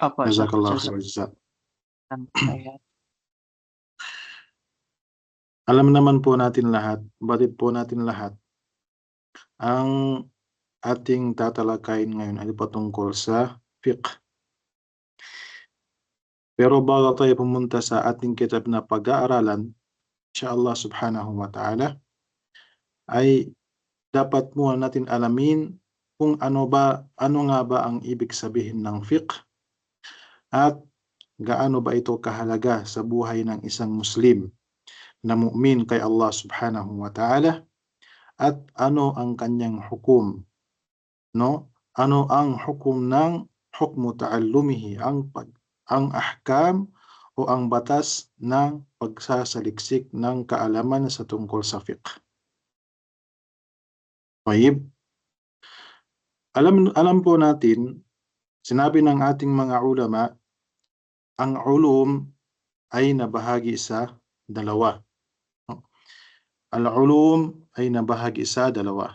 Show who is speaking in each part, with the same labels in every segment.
Speaker 1: Opo,
Speaker 2: Jazakallah khair jazak.
Speaker 1: Ayan.
Speaker 2: Alam naman po natin lahat, batid po natin lahat, ang ating tatalakayin ngayon ay patungkol sa fiqh. Pero bago tayo pumunta sa ating kitab na pag-aaralan, insyaAllah subhanahu wa ta'ala, ay dapat muna natin alamin kung ano nga ba ang ibig sabihin ng fiqh at gaano ba ito kahalaga sa buhay ng isang Muslim na mu'min kay Allah subhanahu wa ta'ala at ano ang kanyang hukum, no? Ano ang hukum ng hukmu ta'allumihi, ang ahkam o ang batas ng pagsasaliksik ng kaalaman sa tungkol sa fiqh. Tayyib. Alam po natin, sinabi ng ating mga ulama, ang ulum ay nabahagi sa dalawa. Al-ulum ay nabahagi sa dalawa.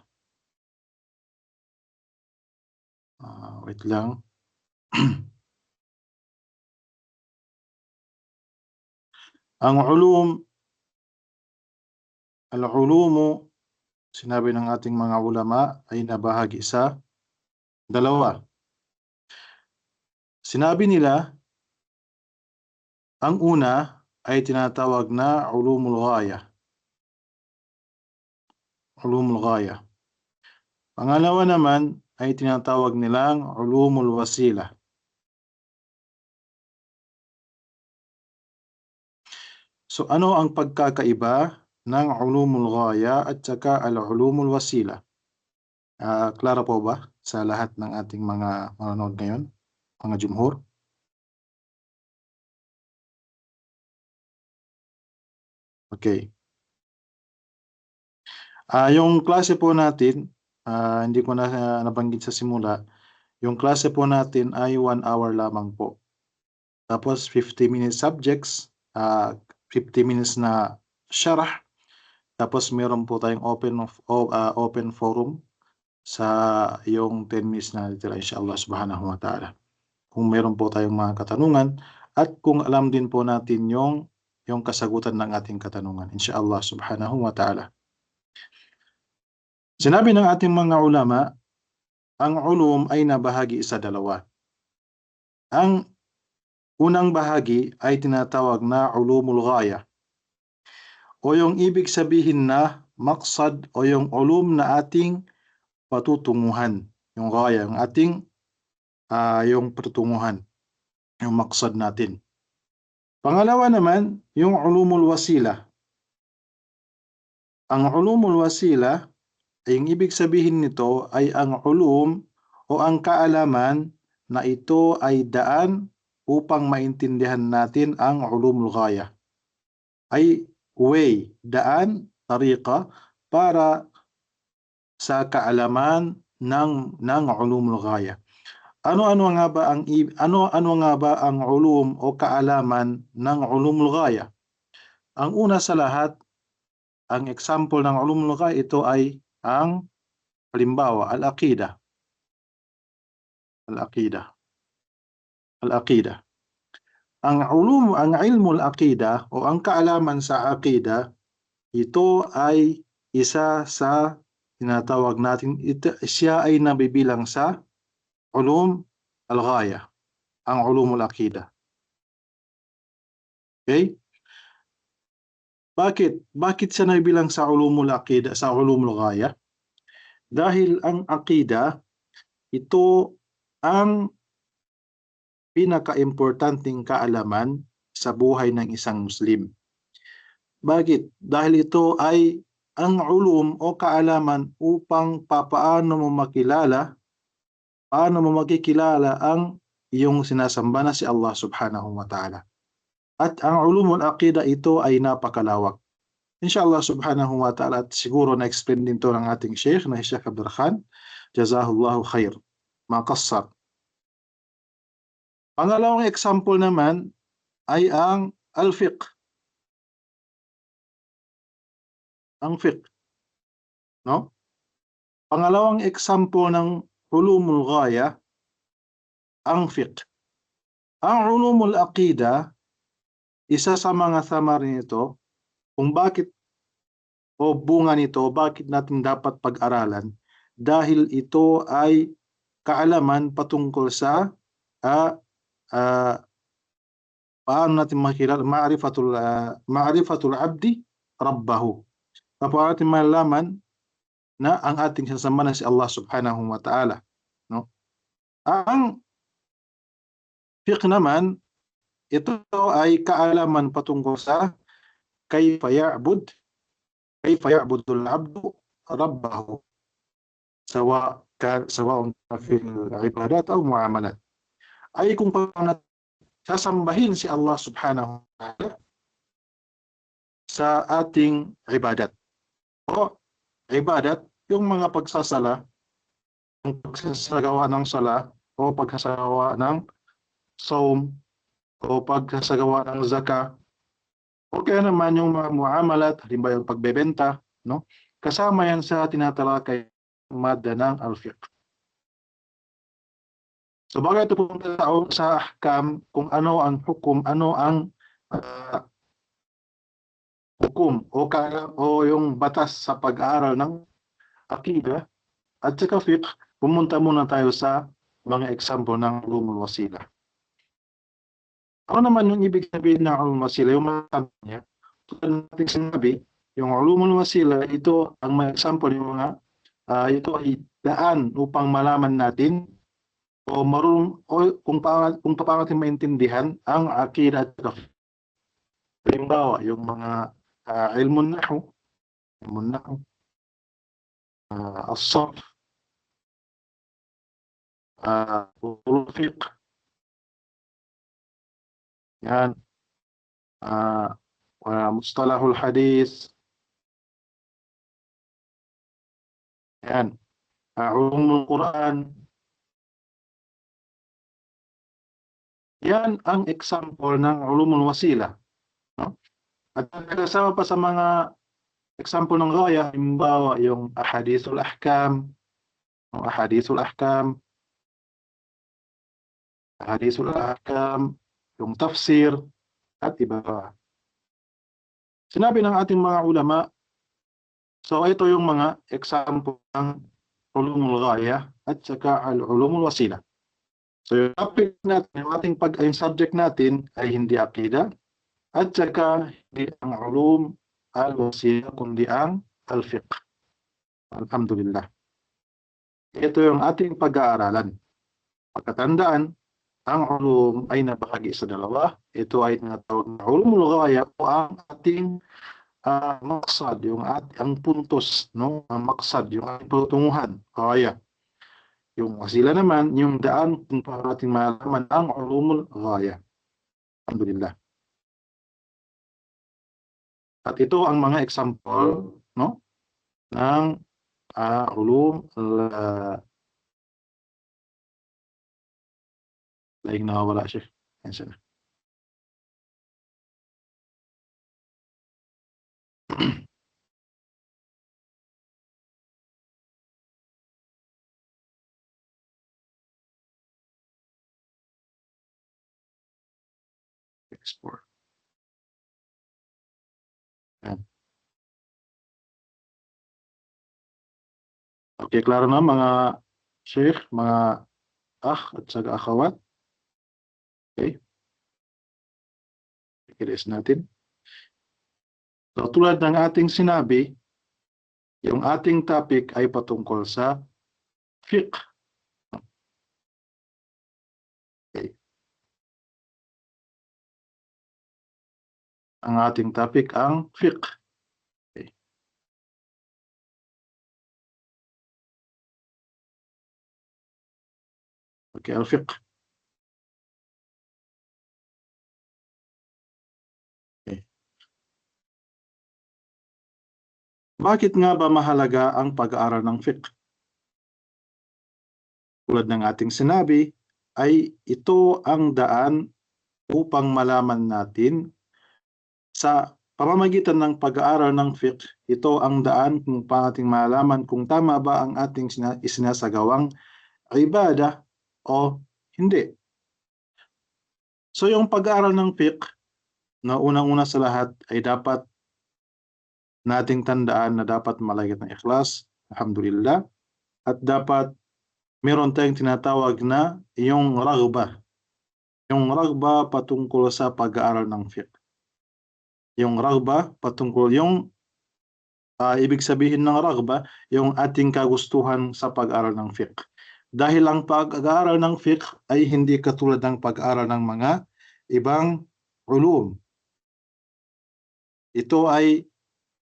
Speaker 2: Wait lang. Ang al-ulumu, sinabi ng ating mga ulama, ay nabahagi sa dalawa. Sinabi nila, ang una ay tinatawag na ulumul ghaya. Ulumul ghaya. Pangalawa naman ay tinatawag nilang ulumul wasila. So ano ang pagkakaiba ng ulumul ghaya at saka al-ulumul wasila? Klaro po ba sa lahat ng ating mga manonood ngayon, mga jumhur? Okay. Yung klase po natin, hindi ko na nabanggit sa simula, yung klase po natin ay 1 hour lamang po. Tapos 50 minutes subjects, 50 minutes na syarah. Tapos meron po tayong open forum sa yung 10 minutes na natira insyaAllah subhanahu wa ta'ala. Kung meron po tayong mga katanungan at kung alam din po natin yung kasagutan ng ating katanungan insyaAllah subhanahu wa ta'ala. Sinabi ng ating mga ulama, ang ulum ay nabahagi sa dalawa. Ang unang bahagi ay tinatawag na ulumul ghaya, o yung ibig sabihin na maqsad o yung ulum na ating patutunguhan. Yung ghaya, yung ating yung patutunguhan, yung maqsad natin. Pangalawa naman, yung ulumul wasila. Ang ulumul wasila, yung ibig sabihin nito ay ang ulum o ang kaalaman na ito ay daan upang maintindihan natin ang ulumul ghaya. Ay way, daan, tariqa para sa kaalaman ng ulumul ghaya. Ano nga ba ang ulum o kaalaman ng ulumul ghaya? Ang una sa lahat, ang example ng ulumul ghaya, ito ay ang halimbawa, al-aqidah. Al-aqidah. Al-aqidah. Ang ilmul aqidah o ang kaalaman sa aqidah, ito ay isa sa tinatawag natin, siya ay nabibilang sa ulum al-ghaya, ang ulumul aqidah. Okay? Bakit siya nabibilang sa ulumul aqidah, sa ulumul ghaya? Dahil ang aqidah, ito ang pinaka-importanting kaalaman sa buhay ng isang Muslim. Bakit? Dahil ito ay ang ulum o kaalaman upang paano mo makikilala ang iyong sinasamba na si Allah subhanahu wa ta'ala. At ang ulumul aqidah, ito ay napakalawak. Inshallah subhanahu wa ta'ala, at siguro na-explain din to ng ating Sheikh na Sheikh Abdul Khan, jazahullahu khair, makassar. Pangalawang example naman ay ang al-fiqh. Ang fiqh, no? Pangalawang example ng ulumul ghaya, ang fiqh. Ang ulumul aqida, isa sa mga samar nito kung bakit o bunga nito, bakit natin dapat pag-aralan, dahil ito ay kaalaman patungkol sa ah, ah, paano natin makilala ma'rifatul abdi rabbahu. Paano natin malalaman na ang ating sasama na si Allah subhanahu wa ta'ala, no? Ang fiqh naman, ito ay kaalaman patungkol sa kayfa ya'budul abdu rabbahu sawa'un fil ibadat aw muamalat. Ay kung paano sasambahin si Allah subhanahu wa ta'ala sa ating ibadat. O ibadat, yung mga pagsasala, yung pagsasagawa ng sala, o pagsasagawa ng saum, o pagsasagawa ng zakah, o kaya naman yung mga muamalat, halimbawa yung pagbebenta, no? Kasama yan sa tinatalakay mada ng al-fiqh. So bagay ito pumunta sa ahkam, kung ano ang hukum, ano ang hukum o yung batas sa pag-aaral ng akida at saka fiqh, pumunta muna tayo sa mga example ng ulumul wasila. Ano naman yung ibig sabihin ng ulumul wasila? Yung mga niya, tulad nating sinabi, yung ulumul wasila, ito ang mga example, yung mga ito ay daan upang malaman natin o marunong o kung paano natin maintindihan ang akida at fiqh. Halimbawa, yung mga ilmun nahwu, as-sarf, usul fiqh, yan, mustalahul hadis, yan, ulumul Quran. Yan ang example ng ulumul wasila, no? At kasama pa sa mga example ng ghaya, halimbawa yung ahadithul ahkam, yung tafsir, at iba pa. Sinabi ng ating mga ulama, so ito yung mga example ng ulumul ghaya at saka al-ulumul wasila. So yung topic natin, yung subject natin ay hindi akida at saka hindi ang ulum al-wasila kundi ang al-fiqh. Alhamdulillah. Ito yung ating pag-aaralan. Pagkatandaan, ang ulum ay nabahagi sa dalawa. Ito ay tinatawag na ulumul ghaya o ang ating maksad, ang puntos, no? Ang maksad, yung ating patutunguhan, ghaya. Yung wasila naman, yung daan kung paano natin malaman ang ulumul ghaya. Alhamdulillah. At ito ang mga example, no, ng ulum laing nawawala siya. Yan siya. Export. Yan. Okay, klaro na mga sheikh, mga at saka akhawat. Okay. I-erase natin. So, tulad ng ating sinabi, yung ating topic ay patungkol sa fiqh. Okay. Ang ating topic ang fiqh. Okay. Okay, al-fiqh. Okay. Bakit nga ba mahalaga ang pag-aaral ng fiqh? Tulad ng ating sinabi, ay ito ang daan upang malaman natin sa pamamagitan ng pag-aaral ng fiqh, ito ang daan kung paano ating malaman kung tama ba ang ating isinasagawang ibadah o hindi. So yung pag-aaral ng fiqh na unang-una sa lahat ay dapat nating tandaan na dapat malagyan ng ikhlas, alhamdulillah, at dapat meron tayong tinatawag na yung raghbah. Yung raghbah patungkol sa pag-aaral ng fiqh. Yung raghbah patungkol yung ibig sabihin ng raghbah, yung ating kagustuhan sa pag-aaral ng fiqh. Dahil ang pag-aaral ng fiqh ay hindi katulad ng pag-aaral ng mga ibang ulum. Ito ay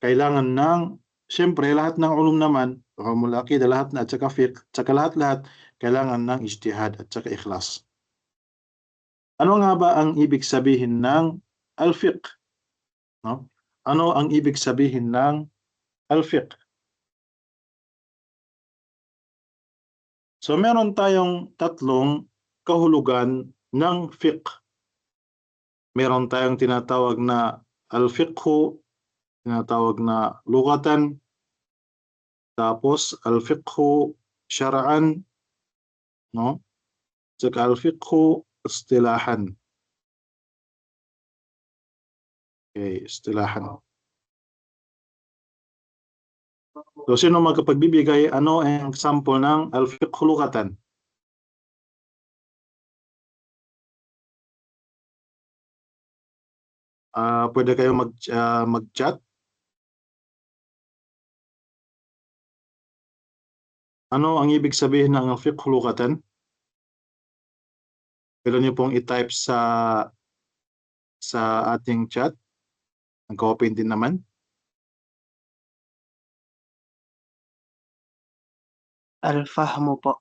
Speaker 2: kailangan ng, siyempre lahat ng ulum naman, ulumul aqida lahat na at saka fiqh, at saka lahat-lahat kailangan ng ijtihad at saka ikhlas. Ano nga ba ang ibig sabihin ng al-fiqh? No? Ano ang ibig sabihin ng al-fiqh? So meron tayong tatlong kahulugan ng fiqh. Meron tayong tinatawag na al-fiqhu, tinatawag na lughatan, tapos al-fiqhu syar'an, no? Saka al-fiqhu istilahan. Okay, istilahan. So sino magkapagbibigay, ano ang example ng al-fiqhu lughatan? Pwede kayo mag-chat. Ano ang ibig sabihin ng fiqh lughatan? Pwede niyo pong i-type sa ating chat. Nag-open din naman.
Speaker 1: Al-fahmu po.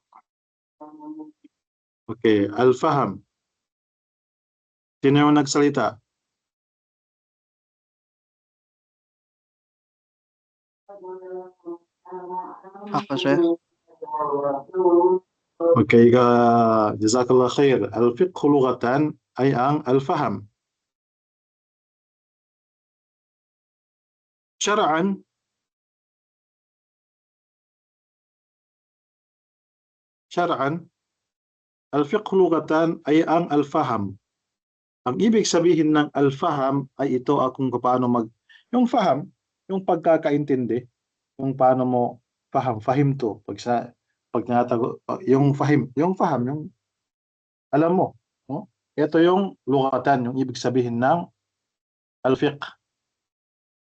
Speaker 2: Okay, al-faham. Sino yung nagsalita?
Speaker 1: Ako, sir.
Speaker 2: Okay, jazakallah khair. Al-fiqh lughatan ay ang al-faham. Syar'an, al-fiqh lughatan ay ang al-faham. Ang ibig sabihin ng al-faham ay ito kung paano yung faham, yung pagkakaintindi, yung paano mo fahim to pag yung faham, yung alam mo, no? Ito yung lughatan, yung ibig sabihin ng al-fiqh.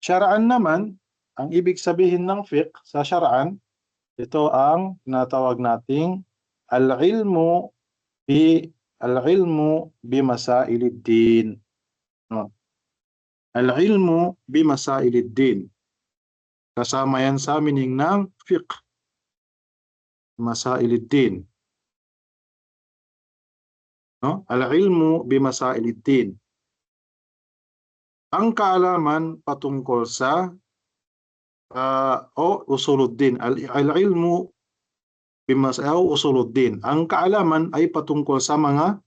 Speaker 2: Syar'an naman, ang ibig sabihin ng fiqh sa syar'an, ito ang tinatawag nating al-ilmu bi masailid din. No? Al-ilmu bi masailid din. Kasama yan sa meaning ng fiqh. Masailid din. No? Al-ilmu bi masailid din. Ang kaalaman patungkol sa usuluddin. Al-ilmu usuluddin. Ang kaalaman ay patungkol sa mga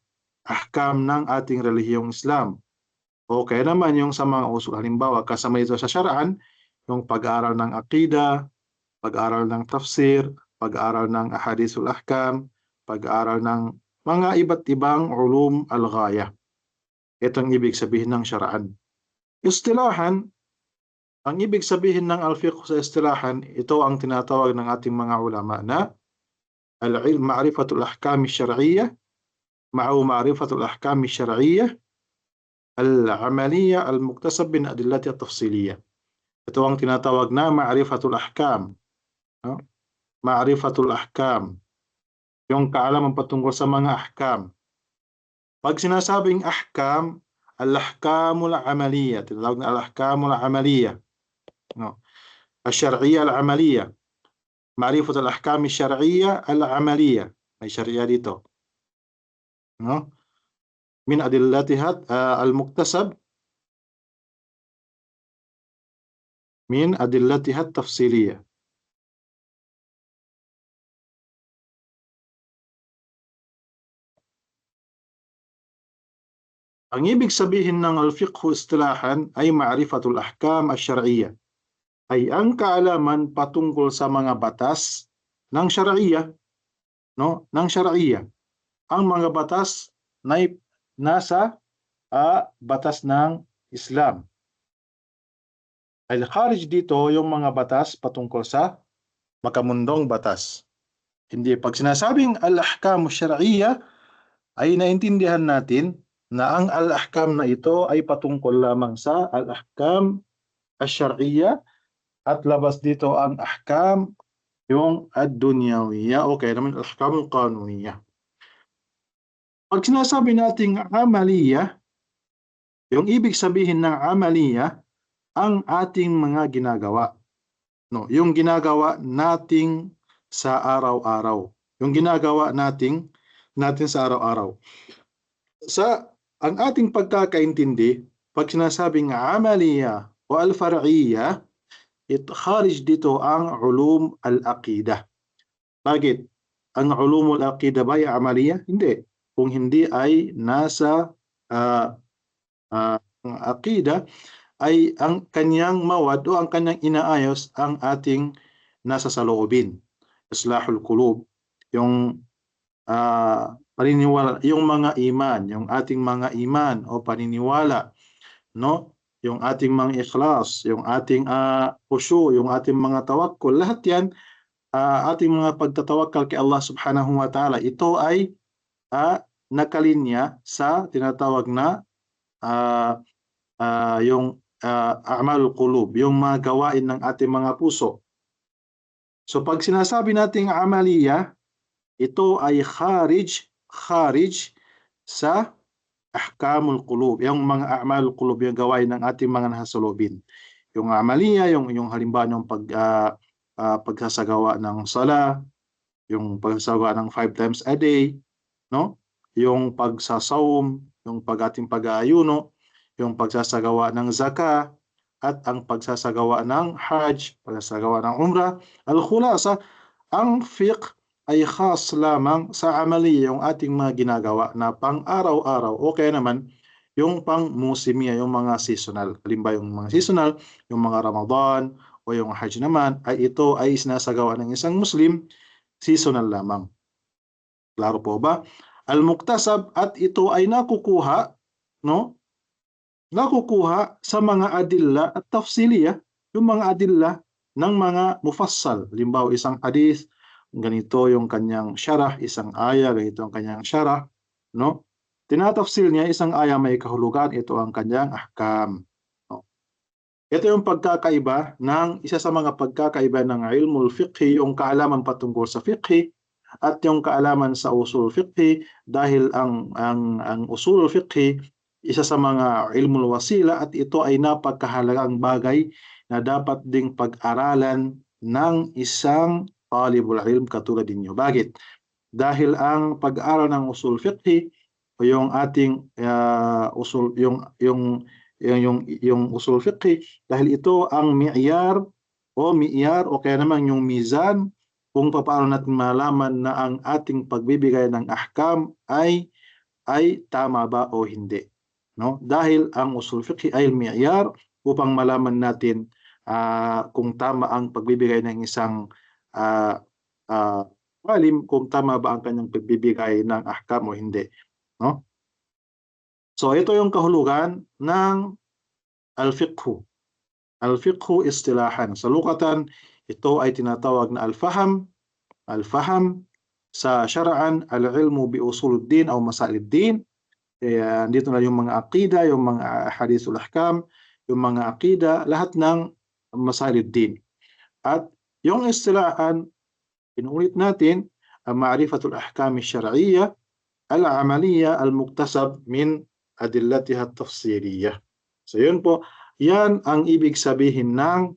Speaker 2: ahkam ng ating relihiyong Islam. O kaya naman yung sa mga usul. Halimbawa, kasama ito sa syar'an, yung pag-aaral ng aqida, pag-aaral ng tafsir, pag-aaral ng ahadithul ahkam, pag-aaral ng mga iba't ibang ulum al-ghaya. Ito ang ibig sabihin ng syar'an. Istilahan, ang ibig sabihin ng al-fiqh sa istilahan, ito ang tinatawag ng ating mga ulama na al-ilm ma'rifatul ahkam syar'iyyah ma'u ma'rifatul ahkam syar'iyyah al-amaliyah al-muktasab min adillati at-tafsiliyah. Ito ang tinatawag na ma'rifatul ahkam. No? Ma'rifatul ahkam. Yung kaalaman patungkol sa mga ahkam. Pag sinasabing ahkam, al-ahkamul amaliyah. Tinatawag na al-ahkamul amaliyah. No? Al-syar'iyyah al-amaliyah. Ma'rifatul ahkam syar'iyyah al-amaliyah. May syariah dito. No? Min adillatiha al-muktasab min adillatiha at-tafsiliyah. Ang ibig sabihin ng al-fiqh istilahan ay ma'rifatul ahkam asy-syar'iyyah. Ay ang kaalaman patungkol sa mga batas ng syar'iyyah, no? Ng syar'iyyah. Ang mga batas nasa batas ng Islam. Al-kharij dito yung mga batas patungkol sa makamundong batas. Hindi pag sinasabing al-ahkam syar'iyya ay naintindihan natin na ang al-ahkam na ito ay patungkol lamang sa al-ahkam asy-syar'iyya at labas dito ang ahkam yung ad-dunyawiyya o kaya naman al-ahkam al-qanuniyya. Pag sinasabi nating amaliyya, yung ibig sabihin ng amaliyya ang ating mga ginagawa. No, yung ginagawa nating sa araw-araw. Yung ginagawa natin sa araw-araw. Ang ating pagkakaintindi, pag sinasabing amaliyya o al-far'iyya, kharij dito ang ulum al-aqidah. Bakit? Ang ulum al-aqidah ba ay amaliyya? Hindi. Kung hindi ay nasa aqidah, ay ang kanyang mawad o ang kanyang inaayos ang ating nasa saloobin. Islahul qulub, yung paniniwala, yung mga iman, yung ating mga iman o paniniwala, no? Yung ating mga ikhlas, yung ating khusyu, yung ating mga tawakkul, lahat yan, ating mga pagtatawakkal kay Allah subhanahu wa ta'ala, ito ay nakalinya sa tinatawag na yung a'malul qulub, yung mga gawain ng ating mga puso. So pag sinasabi nating amaliyya, ito ay kharij sa ahkamul qulub, yung mga a'malul qulub, yung gawain ng ating mga nasasalubin. Yung amaliyya, yung halimbawa yung pagsasagawa ng sala, yung pagsasagawa ng 5 times a day, no? Yung pagsasawm, yung ating pag-aayuno, yung pagsasagawa ng zakah, at ang pagsasagawa ng hajj, pagsasagawa ng umrah. Al-khulasa, ang fiqh ay khas lamang sa amaliyya, yung ating mga ginagawa na pang araw-araw o kaya naman yung pang musimiyya, yung mga seasonal. Halimbawa yung mga seasonal, yung mga Ramadan o yung hajj naman, ay ito ay sinasagawa ng isang Muslim, seasonal lamang. Klaro po ba? Al-muktasab, at ito ay nakukuha, no? Nakukuha sa mga adilla at tafsiliyah, yung mga adilla ng mga mufassal. Halimbawa, isang hadith, ganito yung kanyang syarah, isang aya, ganito ang kanyang syarah, no? Tinatafsil niya isang aya may kahulugan, ito ang kanyang ahkam. No? Ito yung pagkakaiba ng isa sa mga pagkakaiba ng ilmul fiqhi, yung kaalaman patungkol sa fiqhi at yung kaalaman sa usul fiqhi, dahil ang usul fiqhi isa sa mga ilmul wasila at ito ay napagkahalagang bagay na dapat ding pag-aralan ng isang talibul ilm katulad ninyo. Bakit? Dahil ang pag-aaral ng usul fiqhi o yung ating usul yung usul fiqhi, dahil ito ang mi'yar o kaya naman yung mizan kung paano natin malaman na ang ating pagbibigay ng ahkam ay tama ba o hindi. No? Dahil ang usul fiqhi ay mi'yar upang malaman natin kung tama ang pagbibigay ng isang alim, kung tama ba ang kanyang pagbibigay ng ahkam o hindi. No? So ito yung kahulugan ng al-fiqhu. Al-fiqhu istilahan. Sa lukatan, ito ay tinatawag na al-faham. Al-faham sa syara'an, al-ilmu bi usuluddin o masaliddin. Dito na yung mga aqida, yung mga hadithul ahkam, yung mga aqida, lahat ng masaliddin. At yung istilahan, inulit natin, ang ma'rifatul ahkam syar'iyya, al-amaliyya, al-muktasab min adillatiha at-tafsiriyya. So yun po, yan ang ibig sabihin ng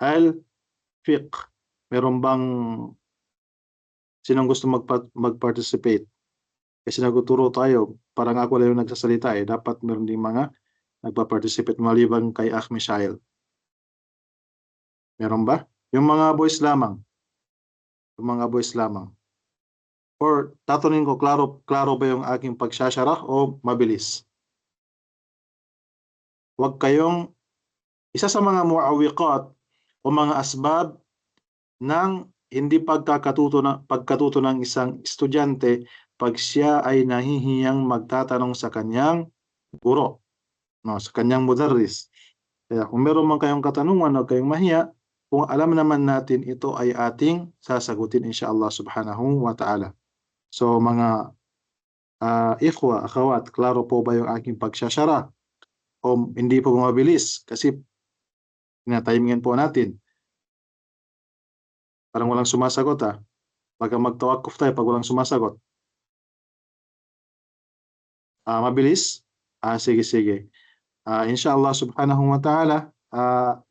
Speaker 2: al-fiqh. Meron bang sinong gusto mag-participate? Kasi nagtuturo tayo, parang ako lang yung nagsasalita dapat meron din mga nagpa-participate maliban kay Misael. Meron ba? Yung mga boys lamang. Yung mga boys lamang. Or tatanungin ko, klaro ba yung aking pagsasyarah o mabilis? Huwag kayong, isa sa mga muawiqat o mga asbab ng hindi pagkatuto ng isang estudyante pag siya ay nahihiyang magtatanong sa kanyang guro, no, sa kanyang mudarris. Kaya kung meron man kayong katanungan, huwag kayong mahiya. Kung alam naman natin ito ay ating sasagutin insyaAllah subhanahu wa ta'ala. So mga ikhwa, akhawat, klaro po ba yung aking pagsasyara? O hindi po mabilis? Kasi tinatimingan po natin. Parang walang sumasagot Baka magtawakuf tayo pag walang sumasagot. Mabilis? Sige. Inshallah subhanahu wa ta'ala,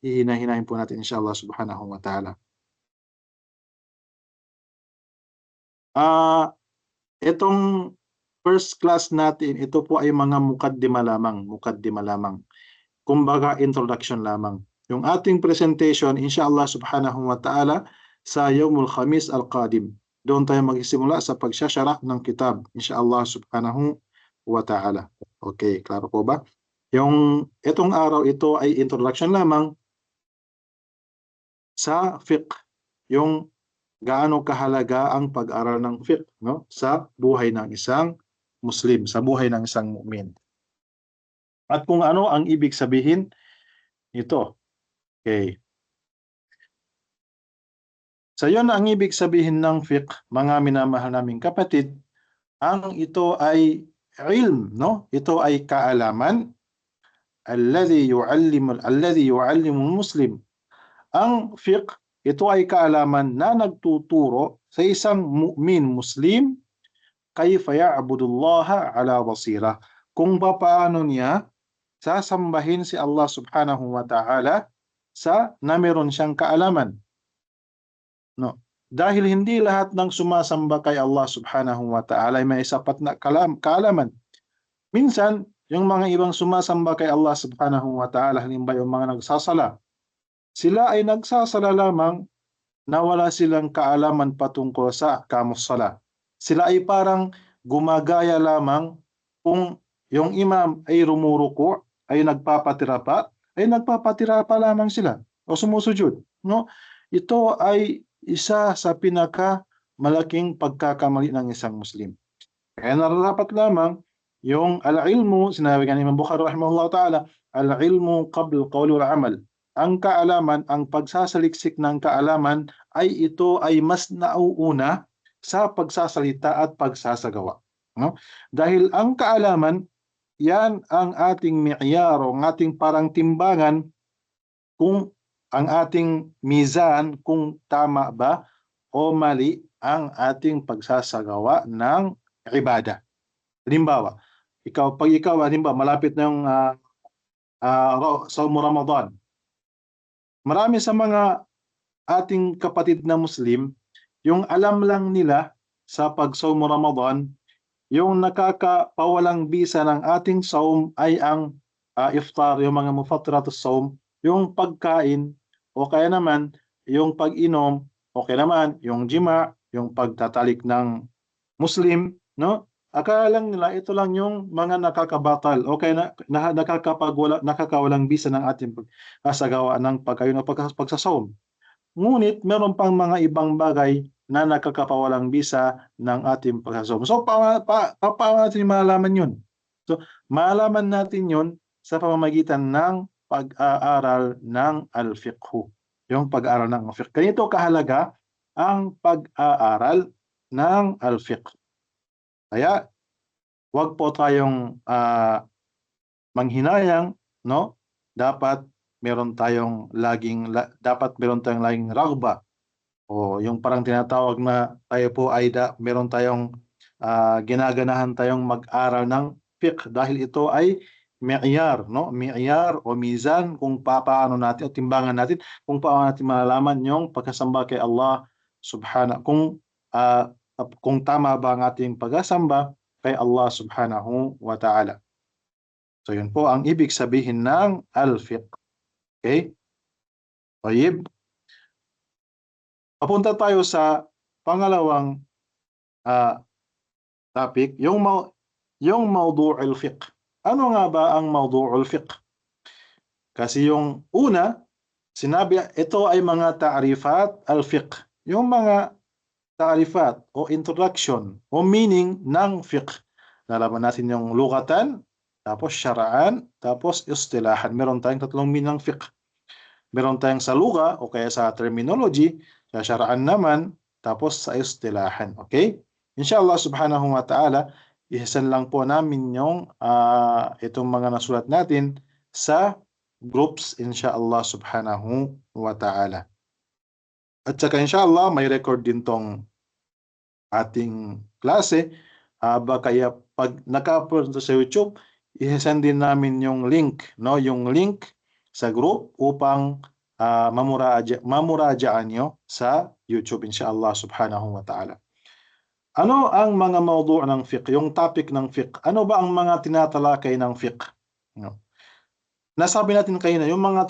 Speaker 2: hihina-hinahin po natin inshallah subhanahu wa ta'ala. Itong first class natin, ito po ay mga mukaddima lamang. Kumbaga introduction lamang. Yung ating presentation inshallah subhanahu wa ta'ala sa Yawmul Khamis al-Qadim. Doon tayo magsisimula sa pagsasyarah ng kitab inshallah subhanahu wa ta'ala. Okay, klaro po ba? Itong araw ito ay introduction lamang sa fiqh. Yung gaano kahalaga ang pag-aral ng fiqh, no, sa buhay ng isang Muslim, sa buhay ng isang mu'min. At kung ano ang ibig sabihin ito. Okay. So yun ang ibig sabihin ng fiqh, mga minamahal naming kapatid, ang ito ay ilm, no? Ito ay kaalaman alladhi yu'allimu muslim. Ang fiqh, ito ay kaalaman na nagtuturo sa isang mu'min Muslim kayfa ya'budullaha ala basira. Kung paano niya sasambahin si Allah subhanahu wa ta'ala na meron siyang kaalaman. No. Dahil hindi lahat ng sumasamba kay Allah subhanahu wa ta'ala ay may sapat na kaalaman. Minsan, yung mga ibang sumasamba kay Allah subhanahu wa ta'ala, halimbawa yung mga nagsasala, sila ay nagsasala lamang na wala silang kaalaman patungkol sa ahkamus sala. Sila ay parang gumagaya lamang kung yung imam ay rumuruko, ay nagpapatira pa lamang sila o sumusujud. No? Ito ay isa sa pinaka malaking pagkakamali ng isang Muslim. Kaya nararapat lamang yung al-ilmu, sinabi nga ni Imam Bukhari rahimahullah ta'ala, al-ilmu qabl qawl wal amal. Ang kaalaman, ang pagsasaliksik ng kaalaman ay ito ay mas nauuna sa pagsasalita at pagsasagawa. No? Dahil ang kaalaman, yan ang ating mi'yar o ang ating parang timbangan kung ang ating mizan kung tama ba o mali ang ating pagsasagawa ng ibadah. Halimbawa, pag ikaw, halimbawa, malapit na yung Sawm Ramadan. Marami sa mga ating kapatid na Muslim, yung alam lang nila sa pag-Sawm Ramadan, yung nakakapawalang bisa ng ating saum ay ang iftar, yung mga mufattiratus saum, yung pagkain, o kaya naman yung pag-inom, o kaya naman yung jima, yung pagtatalik ng Muslim, no? Akala lang nila ito lang yung mga nakakabatal o kaya nakakawalang bisa ng ating pagsagawa ng pagkain o pagsasaum. Ngunit meron pang mga ibang bagay na nakakapawalang bisa ng ating pagsasaum. So paano natin malalaman yun? So malalaman natin yun sa pamamagitan ng pag-aaral ng al-fiqh. Yung pag-aaral ng al-fiqh. Ganito kahalaga ang pag-aaral ng al-fiqh. Kaya, wag po tayong manghinayang, no? Dapat meron tayong laging raghba. O yung parang tinatawag na tayo po ay meron tayong ginaganahan tayong mag-aral ng fiqh dahil ito ay mi'yar, no? Mi'yar o mizan kung paano natin o timbangan natin kung paano natin malalaman yung pagkasamba kay Allah subhanahu kung tama ba ang ating pagsasamba kay Allah subhanahu wa ta'ala. So yun po ang ibig sabihin ng al-fiqh. Okay? Tayyib. Papunta tayo sa pangalawang topic, yung mawdu'ul fiqh. Ano nga ba ang mawdu'ul fiqh? Kasi yung una, sinabi ito ay mga ta'rifat al-fiqh. Yung mga ta'rifat o introduction o meaning ng fiqh. Nalaman natin yung lugatan, tapos syara'an, tapos istilahan. Meron tayong tatlong meaning ng fiqh. Meron tayong sa luga o kaya sa terminology, sa syara'an naman, tapos sa istilahan. Okay? Inshallah subhanahu wa ta'ala, isasan lang po namin yung itong mga nasulat natin sa groups inshallah subhanahu wa ta'ala. At saka inshallah may record din tong ating klase. Kaya pag naka-upload sa YouTube, i-send din namin yung link, no? Yung link sa group upang mamuraajaan nyo sa YouTube inshallah subhanahu wa ta'ala. Ano ang mga mawdu' ng fiqh? Yung topic ng fiqh. Ano ba ang mga tinatalakay ng fiqh? No. Nasabi natin kanina, yung mga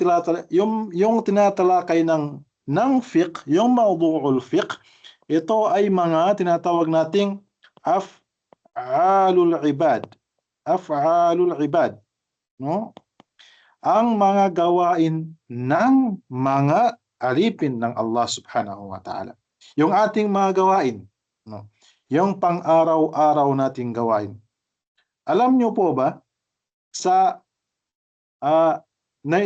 Speaker 2: yung tinatalakay ng fiqh, yung mawdu'ul fiqh, ito ay mga tinatawag nating af'alul ibad. Af'alul ibad, no? Ang mga gawain ng mga alipin ng Allah subhanahu wa ta'ala. Yung ating mga gawain, no? Yung pang-araw-araw nating gawain. Alam nyo po ba,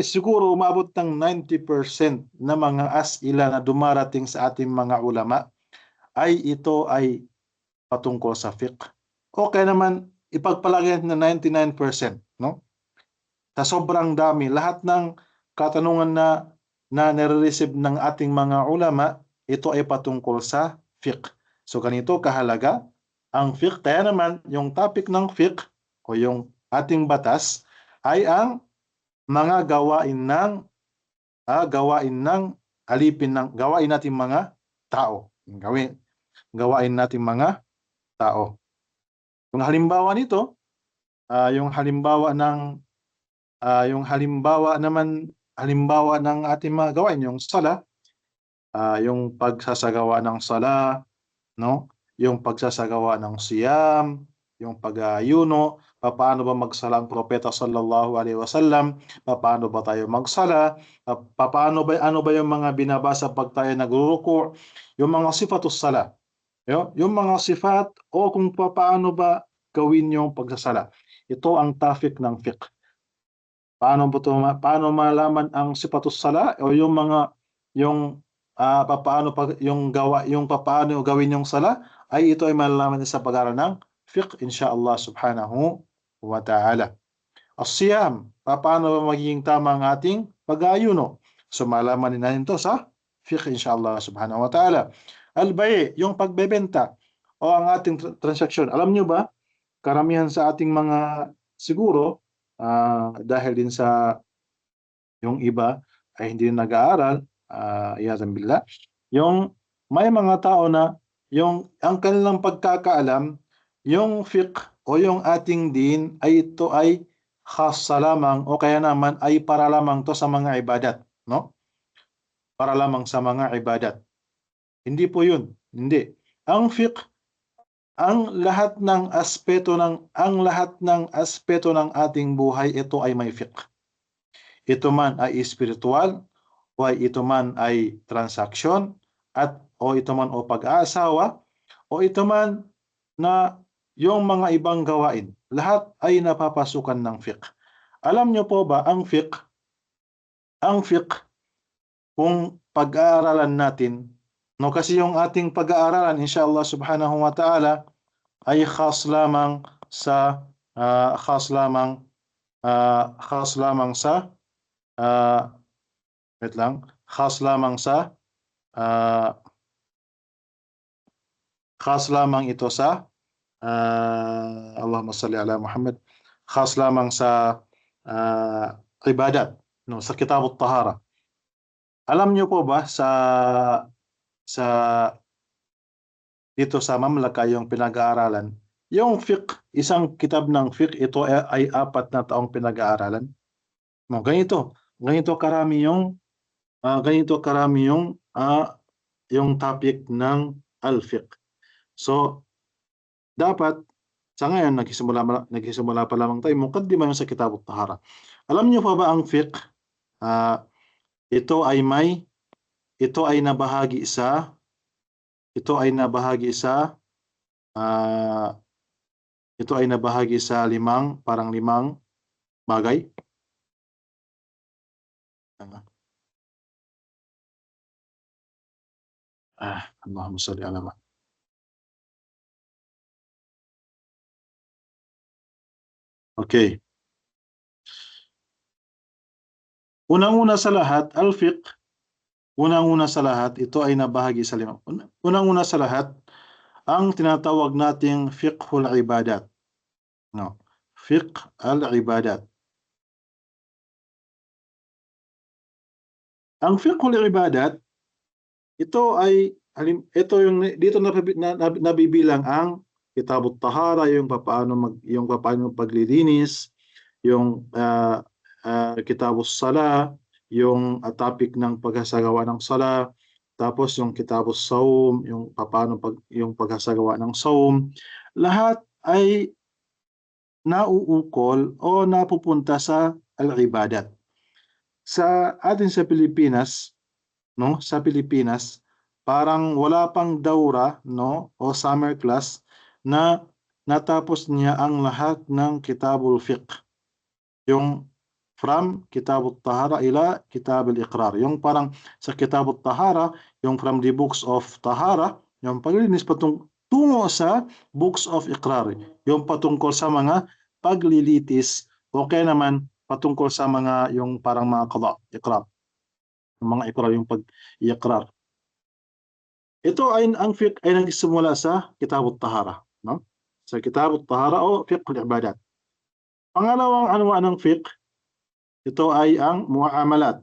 Speaker 2: siguro umabot ng 90% na mga as'ila na dumarating sa ating mga ulama, ito ay patungkol sa fiqh. Okay naman, ipagpalagay na 99%, no? Sa sobrang dami, lahat ng katanungan na nare-receive ng ating mga ulama, ito ay patungkol sa fiqh. So ganito kahalaga ang fiqh. Kaya naman, yung topic ng fiqh o yung ating batas ay ang mga gawain ng alipin ng gawain nating mga tao. Gawain nating mga tao. Yung halimbawa nito, yung halimbawa ng ating mga gawain, yung sala, yung pagsasagawa ng sala, no? Yung pagsasagawa ng siyam, yung pag-ayuno, paano ba magsala ang propeta sallallahu alaihi wasallam, paano ba tayo magsala, ano ba yung mga binabasa pag tayo nagruruku, yung mga sifatus sala, yung mga sifat o kung paano ba gawin yung pagsasala. Ito ang topic ng fiqh. Paano malaman ang sifatus sala o yung paano gawin yung sala, ito ay malalaman sa pag-aaral ng fiqh inshallah subhanahu wa ta'ala. As-siyam, paano ba magiging tama ang ating pag-aayuno? So malaman din natin ito sa fiqh inshallah subhanahu wa ta'ala. Al-bay', yung pagbebenta o ang ating transaksyon. Alam nyo ba, karamihan sa ating mga siguro, dahil din sa yung iba ay hindi nag-aaral, iyazan billah, yung may mga tao na ang kanilang pagkakaalam, yung fiqh o yung ating din ito ay khassa lamang o kaya naman ay para lamang to sa mga ibadat, no? Para lamang sa mga ibadat. Hindi po yun. Hindi. Ang fiqh, ang lahat ng aspeto ng ating buhay, ito ay may fiqh. Ito man ay spiritual, o ito man ay transaksyon, o ito man o pag-aasawa, o ito man na yung mga ibang gawain. Lahat ay napapasukan ng fiqh. Alam nyo po ba, ang fiqh, kung pag-aaralan natin, no, kasi yung ating pag-aaralan, inshallah subhanahu wa ta'ala, ay khas lamang sa Allahumma salli ala Muhammad, khas lamang sa ibadat, no, sa kitab at-tahara. Alam niyo po ba dito sa mamlaka yung pinag-aaralan, yung fiqh, isang kitab ng fiqh, ito ay 4 na taong pinag-aaralan. No, ganito karami yung topic ng al-fiqh. So dapat sa ngayon nagsisimula pa lamang tayo, mukaddimah sa kitab at-tahara. Alam niyo pa ba ang fiqh, ito ay nabahagi sa ito ay nabahagi sa parang limang bagay. Allahumma salli ala Muhammad. Okay. Unang-una sa lahat, al-fiqh, unang-una sa lahat, ito ay nabahagi sa limang. Unang-una sa lahat, ang tinatawag nating fiqhul ibadat. No. Fiqh al-ibadat. Ang fiqhul ibadat, ito yung dito nabibilang ang kitabut tahara, yung papaano paglilinis, yung kitabus sala, yung topic ng paghasagawa ng sala, tapos yung kitabus saum, yung papaano yung paghasagawa ng saum, lahat ay nauukol o napupunta sa al-ibadat. Sa atin sa Pilipinas, no, sa Pilipinas, parang wala pang daura, no, o summer class na natapos niya ang lahat ng kitabul fiqh. Yung from kitabut tahara ila kitabul iqrar. Yung parang sa kitabut tahara, yung from the books of tahara, yung paglilinis tungo sa books of iqrar. Yung patungkol sa mga paglilitis, o kaya naman patungkol sa mga yung parang mga qada, iqrar. Yung mga iqrar, yung pag-iqrar. Ito ang fiqh ay nagsimula sa kitabut tahara, no? Sa kitabut tahara o fiqhul ibadat. Pangalawang anong fiqh, ito ay ang muamalat.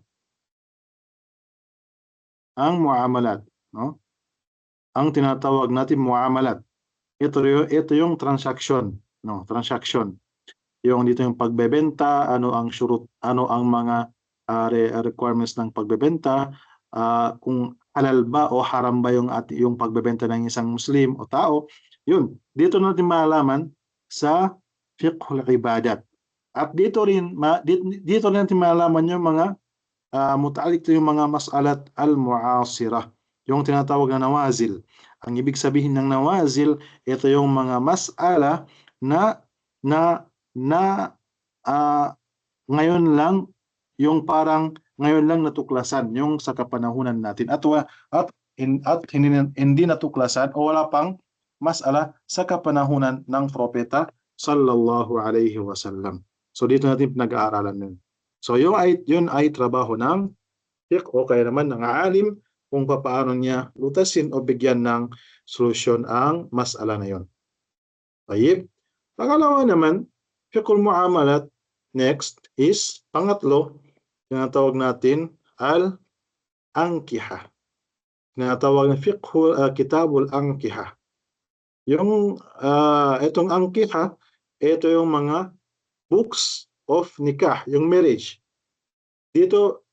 Speaker 2: Ang muamalat, no? Ang tinatawag natin muamalat. Ito yung transaction, no? Transaction. Yung dito yung pagbebenta, ano ang shurut, ano ang mga requirements ng pagbebenta, kung halal ba o haram ba yung pagbebenta ng isang Muslim o tao. Yun, dito natin malalaman sa fiqhul ibadat. At dito rin natin malalaman yung mga mutalik yung mga mas'alat al-mu'asirah, yung tinatawag na nawazil. Ang ibig sabihin ng nawazil, ito yung mga mas'ala na ngayon lang, yung parang ngayon lang natuklasan yung sa kapanahunan natin at hindi natuklasan o wala pang mas'ala sa kapanahunan ng propeta sallallahu alaihi wasallam. So dito natin pinag-aaralan yun. So yun ay trabaho ng fiqh o kaya naman ng alim kung paano niya lutasin o bigyan ng solusyon ang mas'ala na yun. Tayyib. Pangalawa naman, fiqhul muamalat, next is, pangatlo, tinatawag natin al-ankiha. Tinatawag na kitabul ankiha. Yung itong ankiha, ito yung mga books of nikah, yung marriage. Dito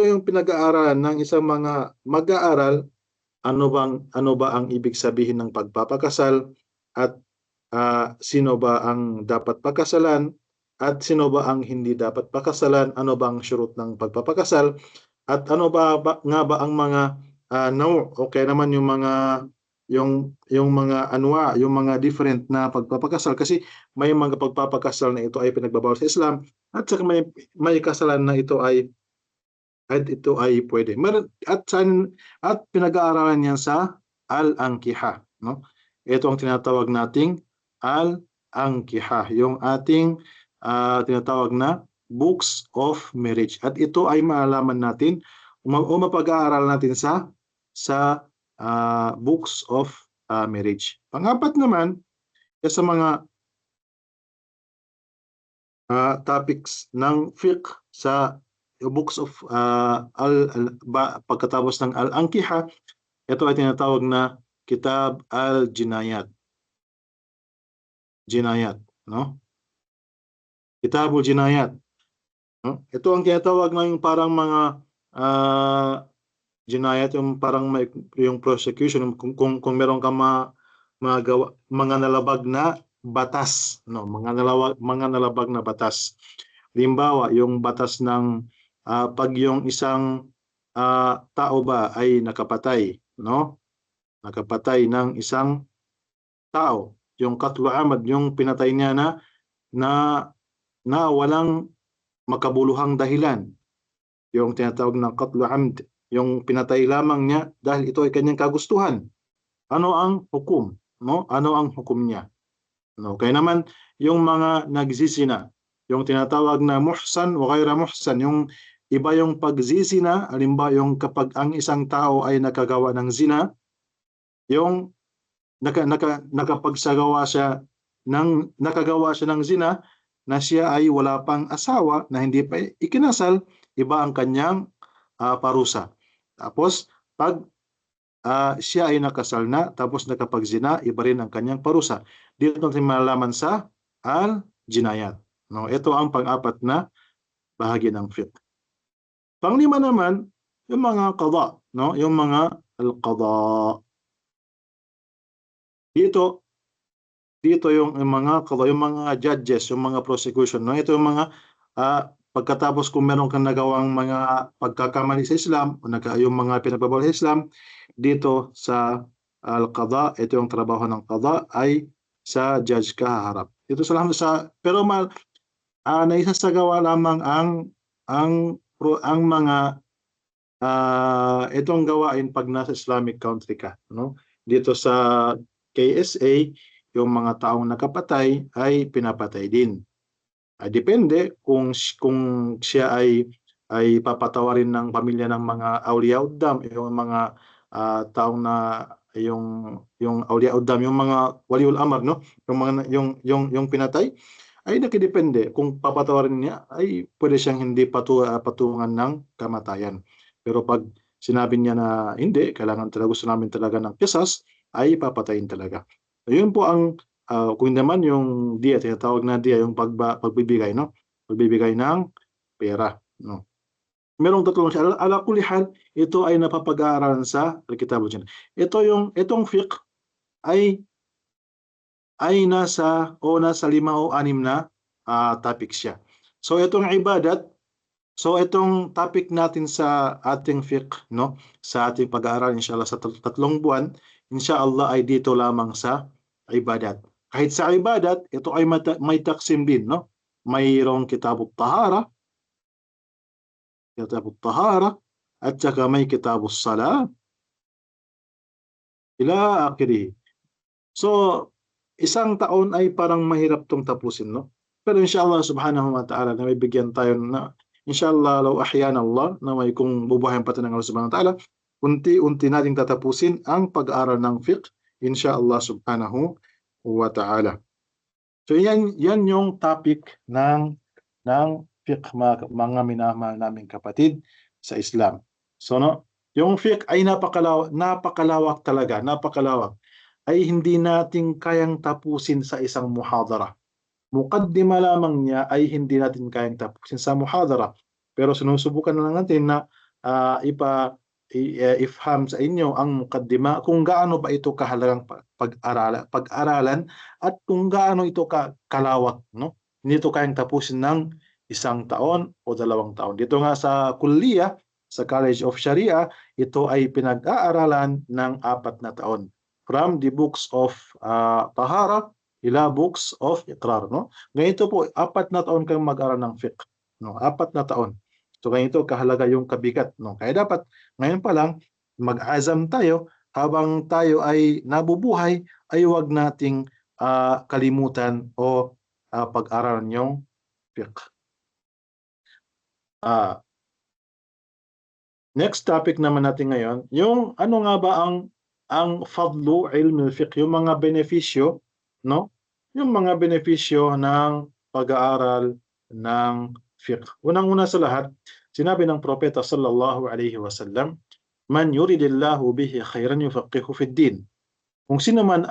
Speaker 2: yung pinag-aaralan ng isang mga mag-aaral, ano ba ang ibig sabihin ng pagpapakasal, at sino ba ang dapat pakasalan at sino ba ang hindi dapat pakasalan, ano ba ang syurut ng pagpapakasal, at ano ba nga ba ang mga okay naman yung mga mga anwa, yung mga different na pagpapakasal, kasi may mga pagpapakasal na ito ay pinagbabawal sa Islam at saka may kasalan na ito ay pwede. At pinag-aaralan niyan sa al-ankiha, no? Ito ang tinatawag nating al-ankiha, yung ating tinatawag na books of marriage. At ito ay maalaman natin o mapag-aaralan natin sa books of marriage. Pang-apat naman, sa mga topics ng fiqh sa books of pagkatapos ng al-ankiha, ito ay tinatawag na kitab al-jinayat. Jinayat, no? Kitabul jinayat. No? Ito ang tinatawag na yung parang mga jinayat, yung parang yung prosecution, kung meron kang mga nalabag na batas, no? Mga nalabag na batas. Halimbawa, yung batas ng pag yung isang tao ba ay nakapatay, no? nakapatay ng isang tao, yung qatlu amad, yung pinatay niya na walang makabuluhang dahilan, yung tinatawag na qatlu amd, yung pinatay lamang niya dahil ito ay kanyang kagustuhan. Ano ang hukom? No? Ano ang hukom niya? No? Kaya naman yung mga nagsisina, yung tinatawag na muhsan o ghayra muhsan, yung iba yung pagzisina, halimbawa yung kapag ang isang tao ay nakagawa ng zina, yung nakagawa siya ng zina na siya ay wala pang asawa, na hindi pa ikinasal, iba ang kanyang parusa. Tapos pag siya ay nakasal na tapos nakapagzina, iba rin ang kanyang parusa. Dito natin malalaman sa al-jinayat. No, ito ang pang-apat na bahagi ng fiqh. Panglima naman, yung mga qada, no? Yung mga al-qada. Dito yung mga qada, yung mga judges, yung mga prosecution, no? Ito yung mga pagkatapos kung meron kang nagawang mga pagkakamali sa Islam, o yung mga pinagbabawal sa Islam, dito sa al-qada, ito yung trabaho ng qada, ay sa judge ka haharap. Ito pero naisasagawa lamang ang mga itong gawain pag nasa Islamic country ka, no? Dito sa KSA, yung mga taong nakapatay ay pinapatay din. Depende kung siya ay papatawarin ng pamilya ng mga awliya uddam, yung mga taong na yung awliya uddam, yung mga waliul amr, no? Yung mga yung pinatay ay nakidepende kung papatawarin niya, ay pwede siyang hindi patungan ng kamatayan. Pero pag sinabi niya na hindi, kailangan talaga, gusto namin talaga ng qisas, ay papatayin talaga. So, yun po ang kung naman yung diya, tinatawag na diya, yung pagbibigay, no? Pagbibigay ng pera, no? Merong tatlong siya. Ala kulli hal, ito ay napapag-aaralan sa Al-Kitab al-Jinnah. Itong fiqh ay nasa 5 o 6 na topic siya. So itong ibadat, itong topic natin sa ating fiqh, no? Sa ating pag-aaral inshallah sa 3 buwan, inshallah ay dito lamang sa ibadat. Kahit sa ibadat, ito ay may taksim din, no? Mayroong kitabut tahara, at saka may kitabus salat, ila akhirih. So, isang taon ay parang mahirap tong tapusin, no? Pero inshallah subhanahu wa ta'ala, na may bigyan tayo na, inshallah, law ahyana Allah, na may kung bubuhayin pa ng Allah subhanahu wa ta'ala, unti-unti nating tatapusin ang pag-aaral ng fiqh, inshallah subhanahu wa ta'ala. So yan yung topic ng fiqh, mga minamahal naming kapatid sa Islam. So no, yung fiqh ay napakalawak talaga, napakalawak. Ay hindi natin kayang tapusin sa isang muhadara. Muqaddima lamang niya ay hindi natin kayang tapusin sa muhadara. Pero sinusubukan na lang natin na ifham sa inyo ang muqaddima, kung gaano ba ito kahalagang pag-aralan at kung gaano ito kalawak, no? Hindi ito kayang tapusin ng 1 taon o 2 taon. Dito nga sa kulliya, sa College of Sharia, ito ay pinag-aaralan ng 4 na taon. From the books of Tahara ila books of Iqrar, no? Ganito po, 4 na taon kang mag-aral ng fiqh, no? 4 na taon. So ganito kahalaga yung kabigat, no? Kaya dapat ngayon pa lang mag-azam tayo, habang tayo ay nabubuhay, ay huwag nating kalimutan o pag-aralan yung fiqh. Next topic naman natin ngayon, yung ano nga ba ang fadlu ilm al-fiqh, yung mga benepisyo, no? Yung mga benepisyo ng pag-aaral ng fiqh. Unang-una sa lahat, sinabi ng propeta sallallahu alaihi wasallam, man yuridillahu bihi khairan yufaqihu fid din. Kung sino man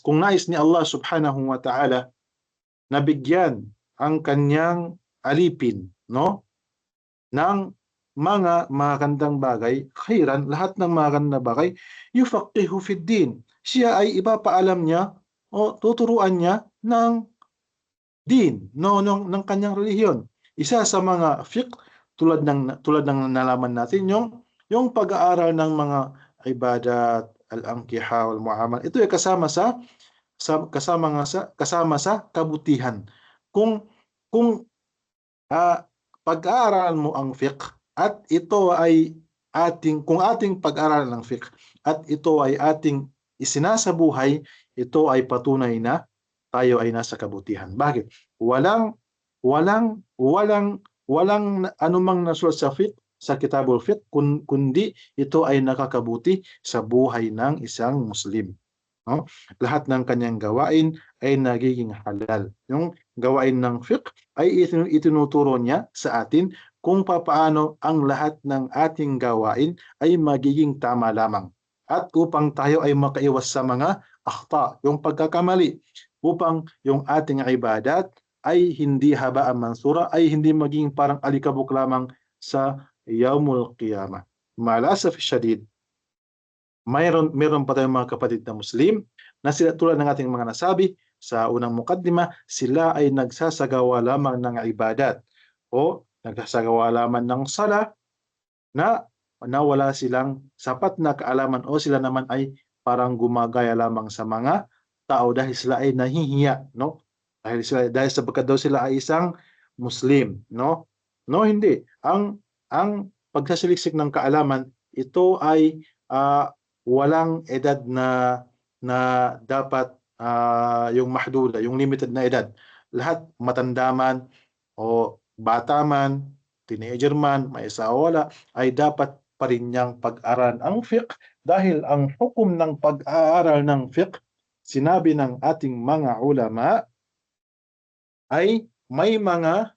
Speaker 2: kung nais ni Allah subhanahu wa ta'ala na bigyan ang kanyang alipin, no? Ng mga magandang bagay, khairan, lahat ng magandang bagay, yufaqihu fid din. Siya ay ipapaalam niya o tuturuan niya ng din, no, ng kanyang relihiyon. Isa sa mga fiqh, tulad ng nalaman natin, yung pag-aaral ng mga ibadat, al-ankiha wal muamalah. Ito ay kasama sa kabutihan. Kung pag-aaralan mo ang fiqh at ito ay kung ating pag-aaralan ang fiqh at ito ay ating isinasabuhay, ito ay patunay na tayo ay nasa kabutihan. Bakit? Walang anumang nasulat sa fiqh, sa kitabul fiqh, kundi ito ay nakakabuti sa buhay ng isang Muslim. No? Lahat ng kanyang gawain ay nagiging halal. Yung gawain ng fiqh ay itinuturo niya sa atin kung papaano ang lahat ng ating gawain ay magiging tama lamang. At upang tayo ay makaiwas sa mga akhta, yung pagkakamali, upang yung ating ibadat ay hindi habaan mansura, ay hindi maging parang alikabok lamang sa yaumul qiyamah. Malasaf syadid, meron pa tayong mga kapatid na Muslim na sila tulad ng ating mga nasabi sa unang mukaddima, sila ay nagsasagawa lamang ng ibadat o nagsasagawa lamang ng sala na wala silang sapat na kaalaman o sila naman ay parang gumagaya lamang sa mga tao dahil sila ay nahihiya, no? Dahil sapagkat daw sila ay isang Muslim, no? No, hindi. Ang pagsasaliksik ng kaalaman, ito ay walang edad na dapat yung mahduda, yung limited na edad. Lahat matanda man o bata man, teenager man, may asawa wala, ay dapat pa rin niyang pag-aral ang fiqh dahil ang hukom ng pag-aaral ng fiqh, sinabi ng ating mga ulama, ay may mga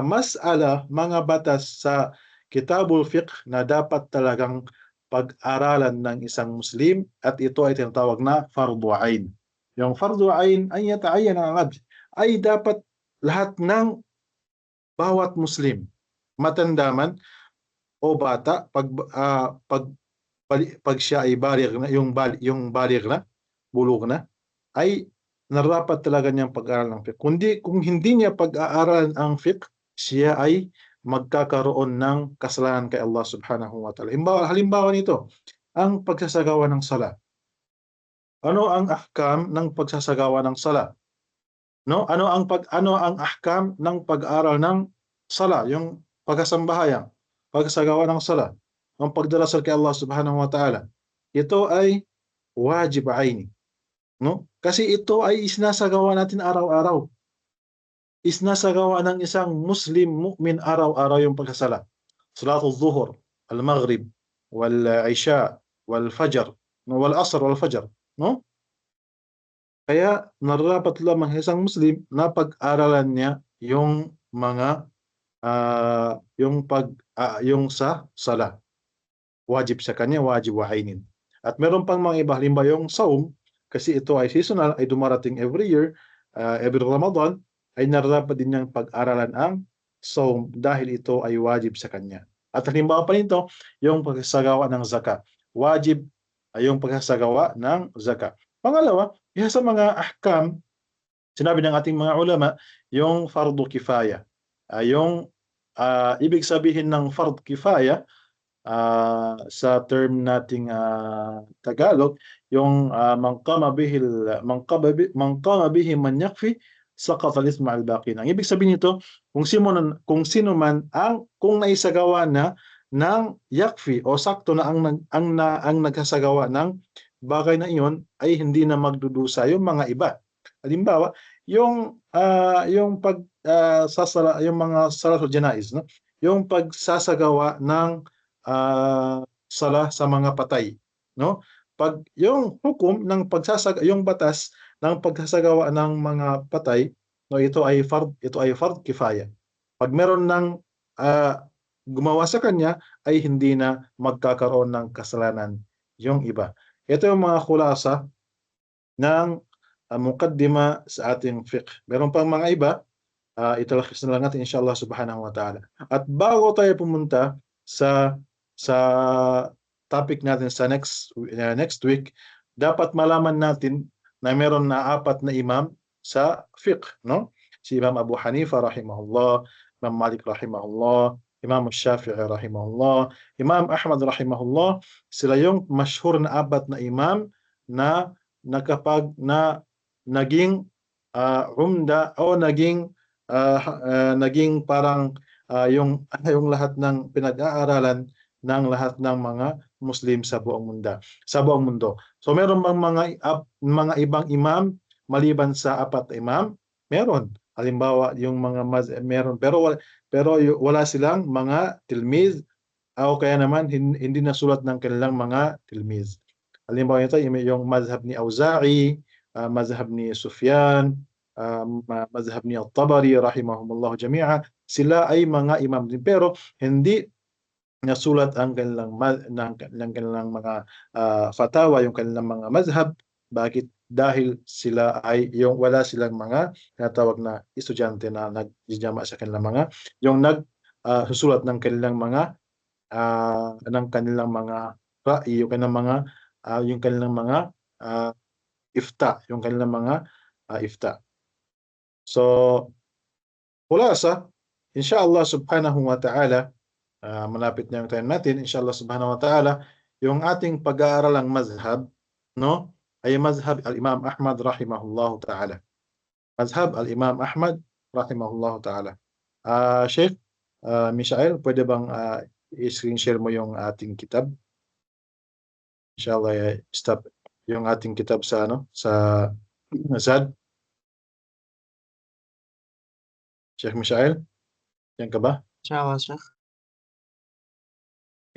Speaker 2: mas'ala, mga batas sa kitabul fiqh na dapat talagang pag-aralan ng isang Muslim at ito ay tinatawag na fardu ain. Yung fardu ain ay yata'ayyan ang abd, ay dapat lahat ng bawat Muslim, matanda man o bata, pag siya ay baligh na, yung baligh na, bulog na, ay narapat talaga niyang pag-aaral ng fiqh. Kung hindi niya pag-aaralan ang fiqh, siya ay magkakaroon ng kasalanan kay Allah subhanahu wa ta'ala. Halimbawa nito, ang pagsasagawa ng sala. Ano ang ahkam ng pagsasagawa ng sala? No? Ano ang ahkam ng pag-aaral ng sala, yung pagkasambahayan, pagsasagawa ng sala, ang pagdarasal kay Allah subhanahu wa ta'ala. Ito ay wajib aini. No? Kasi ito ay isinasagawa natin araw-araw. Isinasagawa ng isang Muslim mu'min araw-araw yung pagsasala. Salatul Zuhur, al-Maghrib, wal-Isha, wal-Fajr, wal-Asr, wal-Fajr. No? Kaya nararapat lamang isang Muslim na pag-aralan niya yung mga yung sa sala. Wajib sa kanya, wajib wahainin. At meron pang mga iba, halimbawa yung saum, kasi ito ay seasonal, ay dumarating every year, every Ramadan, ay nararapat din niyang pag-aralan ang saum dahil ito ay wajib sa kanya. At halimbawa pa nito, yung pagsasagawa ng zakat. Wajib ay yung pagsasagawa ng zakat. Pangalawa, isa sa mga ahkam, sinabi ng ating mga ulama, yung fardu kifaya. Yung ibig sabihin ng fardu kifaya, sa term nating Tagalog, yung man qama bihi man yakfi saqata al-ithmu al-baqin. Ang ibig sabihin nito, kung sino man kung naisagawa na ng yakfi o sakto na ang nagsasagawa ng bagay na iyon, ay hindi na magdudusa yung mga iba. Halimbawa, yung yung mga salatul janaiz, no? Yung pagsasagawa ng sala sa mga patay, no? Pag yung hukom ng yung batas ng pagsasagawa ng mga patay, no, ito ay fard kifaya. Pag meron ng gumawa sa kanya, ay hindi na magkakaroon ng kasalanan yung iba. Ito yung mga khulasa ng mukaddima sa ating fiqh. Meron pang mga iba, italakis na lang natin inshallah subhanahu wa ta'ala. At bago tayo pumunta sa topic natin sa next week, dapat malaman natin na meron na 4 na imam sa fiqh, no? Si Imam Abu Hanifa rahimahullah, Imam Malik rahimahullah, Imam Shafi'i rahimahullah, Imam Ahmad rahimahullah, sila yung masyhur na apat na imam na naging umda o naging parang yung lahat ng pinag-aaralan ng lahat ng mga Muslim sa buong mundo. So meron bang mga ibang imam maliban sa apat na imam? Meron. Halimbawa, yung mga meron pero wala silang mga tilmiz o kaya naman hindi nasulat ng kanilang mga tilmiz. Halimbawa ito yung mazhab ni Auza'i, mazhab ni Sufyan, mazhab ni At-Tabari rahimahumullah jami'a. Sila ay mga imam din pero hindi nasulat ang kanilang mga fatawa, yung kanilang mga mazhab. Bakit? Dahil sila ay wala silang mga tinatawag na estudyante na nagjijama sa kanilang mga susulat ng kanilang mga ra'i, yung kanilang mga ifta. So wala inshallah subhanahu wa ta'ala, malapit na yung time natin, inshallah subhanahu wa ta'ala, yung ating pag-aaralang mazhab, no, ay mazhab al-Imam Ahmad rahimahullahu ta'ala. Mazhab al-Imam Ahmad rahimahullahu ta'ala. Sheikh Mishael, pwede bang i-screen share mo yung ating kitab? Inshallah, stop yung ating kitab sa Zad. Sheikh Mishael, yan ka ba?
Speaker 1: Inshallah, Sheikh.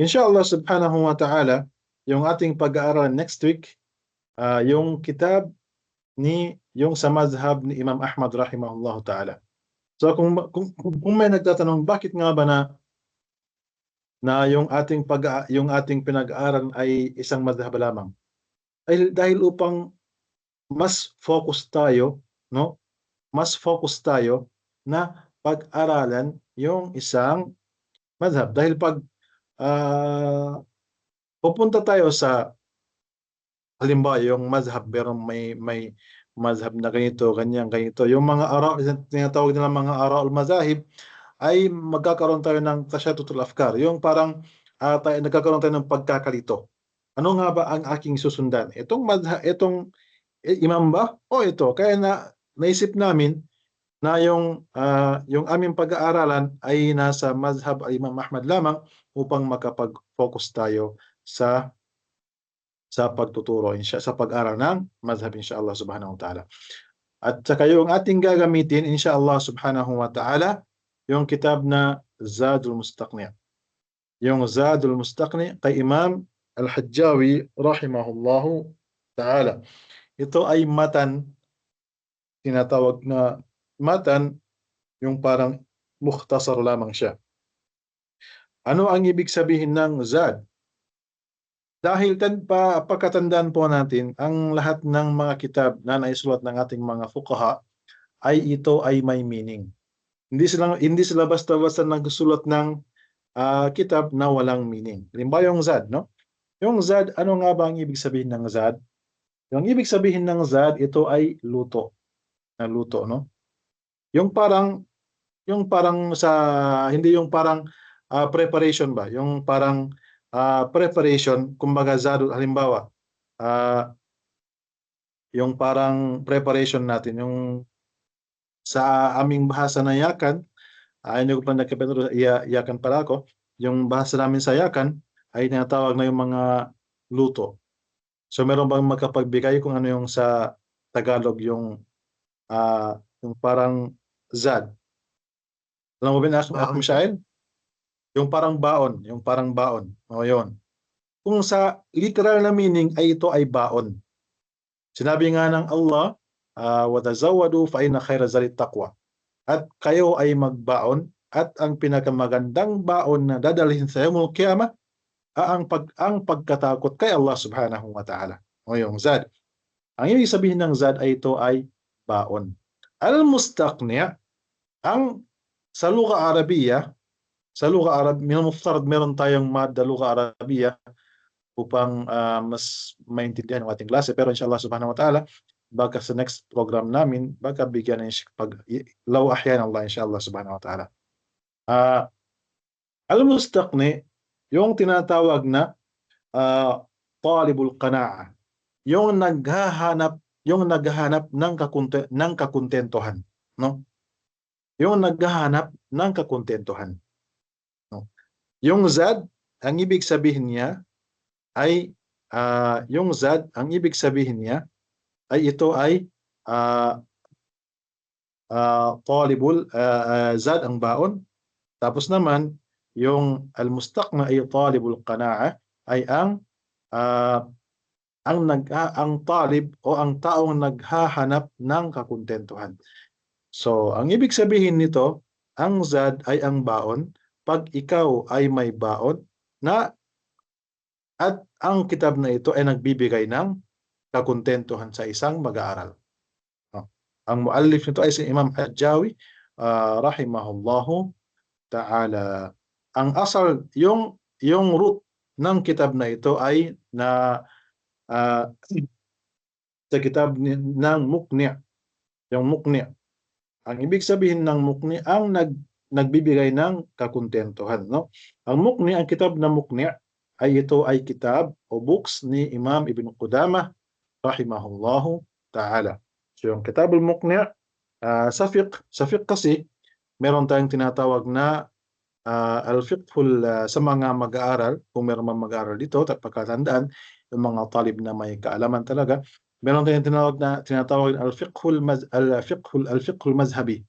Speaker 2: Inshallah subhanahu wa ta'ala, yung ating pag-aaral next week, yung kitab yung sa mazhab ni Imam Ahmad rahimahullah ta'ala. So kung may nagtatanong bakit nga ba na yung ating pinag-aaral ay isang mazhab lamang, ay dahil upang mas focus tayo, no? Mas focus tayo na pag-aralan yung isang mazhab. Dahil pag pupunta tayo sa halimbawa yung mazhab, pero may mazhab na ganito, ganito. Yung mga tinatawag nila mga ara'ul mazahib, ay magkakaroon tayo ng tashattut al-afkar. Yung parang nagkakaroon tayo ng pagkakalito. Ano nga ba ang aking susundan? Itong imam ba? O ito? Kaya naisip namin na yung aming pag-aaralan ay nasa mazhab al Imam Ahmad lamang upang makapag-focus tayo sa pagtuturo, sa pag-aral ng mazhab inshallah subhanahu wa ta'ala. At saka yung ating gagamitin inshallah subhanahu wa ta'ala, yung kitab na Zadul Mustaqni'. Yung Zadul Mustaqni' kay Imam Al-Hajjawi rahimahullahu ta'ala. Ito ay tinatawag na matan, yung parang mukhtasar lamang siya. Ano ang ibig sabihin ng Zad? Dahil pagkatandaan po natin, ang lahat ng mga kitab na naisulat ng ating mga fuqaha ito ay may meaning. Hindi sila basta-basta nagsulat ng kitab na walang meaning. Halimbawa yung Zad, no? Yung Zad, ano nga ba ang ibig sabihin ng Zad? Yung ibig sabihin ng Zad, ito ay luto, no? Yung parang hindi yung parang preparation ba? Yung parang preparation, kumbaga zadul, halimbawa, yung parang preparation natin, yung sa aming bahasa na Yakan, hindi ko pa nagkapitro, Yakan pala ako, yung bahasa namin sa Yakan ay tinatawag na yung mga luto. So meron bang magkapagbigay kung ano yung sa Tagalog yung parang Zad? Alam mo ba na Mishael? Yung parang baon. O yun. Kung sa literal na meaning ay ito ay baon. Sinabi nga ng Allah, wa tazawwadu fa inna khayra zadi taqwa. At kayo ay magbaon at ang pinakamagandang baon na dadalhin sa yaumul qiyamah ang pagkatakot kay Allah subhanahu wa ta'ala. O yung Zad. Ang ibig sabihin ng Zad ay ito ay baon. Al-Mustaqni' sa lugha Arabiya, minumuftarad meron tayong madda lugha Arabiya upang mas maintindihan ng ating klase. Pero inshallah subhanahu wa ta'ala, baka sa next program namin, baka bigyan ng law ahyan Allah inshallah subhanahu wa ta'ala. Al-mustaqni, yung tinatawag na talibul qana'a, yung naghahanap ng kakuntentuhan, no? Yung naghahanap ng kakuntentuhan, no? Yung zad, ang ibig sabihin niya ay yung zad, ang ibig sabihin niya ay ito ay ah, talibul zad ang baon. Tapos naman yung al-mustaqna ay talibul qana'a ay ah, ang talib o ang taong naghahanap ng kakuntentuhan. So, ang ibig sabihin nito, ang zad ay ang baon. Pag ikaw ay may baon na at ang kitab na ito ay nagbibigay ng kakuntentuhan sa isang mag-aaral. No? Ang muallif nito ay si Imam Hajjawi, rahimahullahu ta'ala. Ang asal, yung root ng kitab na ito ay uh, sa kitab ng Muqni', yung Muqni'. Ang ibig sabihin ng Muqni' ang nagbibigay ng kakuntentuhan, no? Ang Muqni', ang kitab na Muqni' ay ito ay kitab o books ni Imam Ibn Qudamah rahimahullahu ta'ala. So yung kitab al-Muqni' sa fiqh kasi meron tayong tinatawag na al-fiqhul sa mga mag-aaral, kung meron man mag-aaral dito, pagkatandaan, yung mga talib na may kaalaman talaga, meron tayong tinatawag na al-fiqhul mazhabi.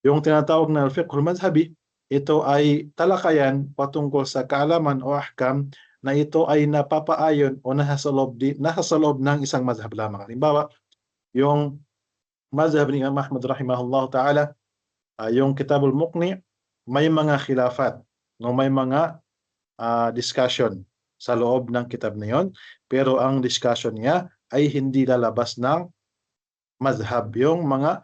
Speaker 2: Yung tinatawag na al-fiqhul mazhabi, ito ay talakayan patungkol sa kaalaman o ahkam na ito ay napapaayon o nasa loob ng isang mazhab lamang. Halimbawa, yung mazhab ni Imam Ahmad rahimahullah ta'ala, yung Kitabul Muqni, may mga khilafat, no, may mga discussion sa loob ng kitab na yon, pero ang discussion niya ay hindi lalabas ng mazhab, yung mga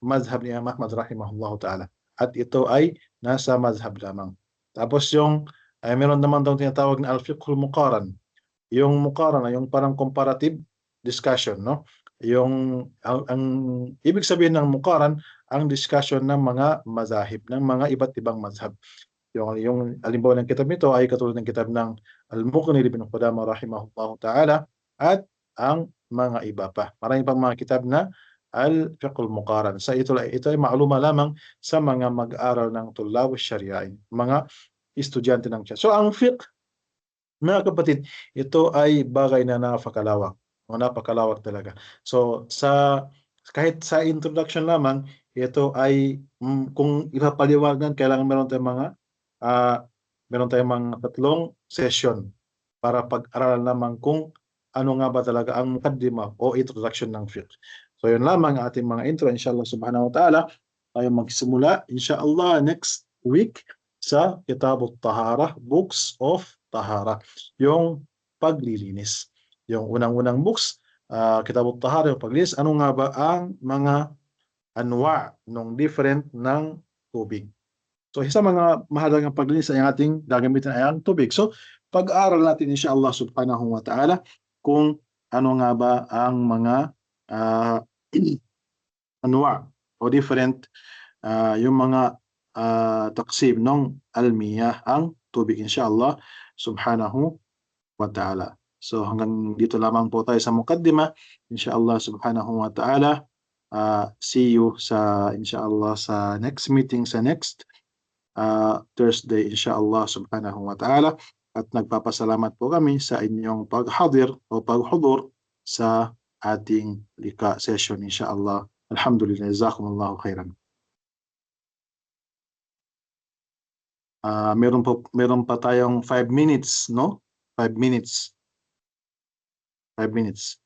Speaker 2: mazhab ni Imam Ahmad rahimahullah ta'ala. At ito ay nasa mazhab lamang. Tapos meron naman daw tinatawag na al-fiqhul muqaran. Yung muqaran ay yung parang comparative discussion, no? Ang ibig sabihin ng muqaran, ang discussion ng mga mazahib, ng mga iba't ibang mazhab. Yung alimbawa ng kitab nito ay katulad ng kitab ng Al-Muqni ibn Qudamah rahimahullah ta'ala at ang mga iba pa. Marami pang mga kitab na al-fiqhul muqaran. Ito ay maaluma lamang sa mga mag-aral ng tulab syariah, mga estudyante ng Sharia. So ang fiqh, mga kapatid, ito ay bagay na napakalawak talaga. So kahit sa introduction lamang, ito ay kung ipapaliwagan, kailangan meron tayong mga 3 session para pag-aralan lamang kung ano nga ba talaga ang mukaddimah o introduction ng fiqh. So yun lamang ating mga intro. Inshallah subhanahu wa ta'ala, tayo magsimula inshallah next week sa Kitabut Taharah, Books of Tahara, yung paglilinis. Yung unang-unang books, Kitabut Taharah, yung paglilinis. Ano nga ba ang mga anwa ng different ng tubig? So isa mga mahalagang paglinis ay ating gagamitin ay ang tubig. So pag-aaral natin inshallah subhanahu wa ta'ala kung ano nga ba ang mga anwa o different yung mga taksib ng almiyah, ang tubig inshallah subhanahu wa ta'ala. So hanggang dito lamang po tayo sa mukaddima. Inshallah subhanahu wa ta'ala. See you inshallah sa next meeting, sa next Thursday inshallah subhanahu wa ta'ala. At nagpapasalamat po kami sa inyong paghadir o paghudur sa ating lika session inshallah. Alhamdulillah, jazakumullahu khairan. Meron pa tayong 5 minutes, no? 5 minutes. 5 minutes.